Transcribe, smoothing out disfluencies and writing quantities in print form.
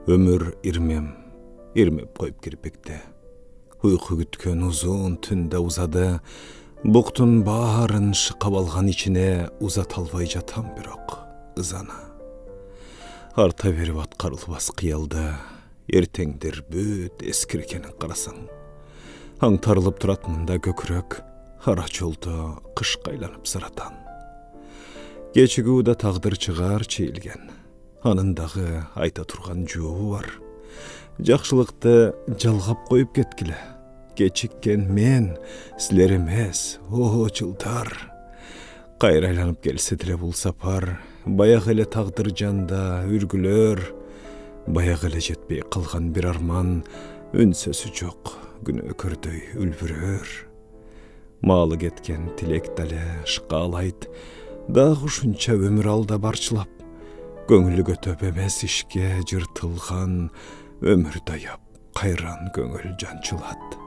Ömür irmep koyup kirpekte. Uyku gütken uzun tünde uzadı. Buktun baharın şıkap algan içine uzat alvay jatam birok ızana. Arta verip atkarılbas kıyaldı. Ertengdir büt eskirkenin karasan. Аңтарылып тұрат мында көкірек, хара жолды қыш қайланып сырatan. Кечігі да тағдыр чығар чейілген. Анындағы айта тұрған жуы бар. Жақшылықты жалғап қойып кеткілі. Кечіккен мен, сілер емес, о жылдар. Қайрайланып келсе тіле бұл сапар. Баяқ әлі тағдыр жанда үргілер. Баяқ әлі жетпей қалған бір арман. Үнсөсі жоқ. Günü ökürdöy ülbürür. Malı ketken tilek dale şıqalayt. Dağı şunça ömür alda barçılap. Göңülü götöp emes işke jırtılgan. Ömür dayap, kayran göңül jançılat.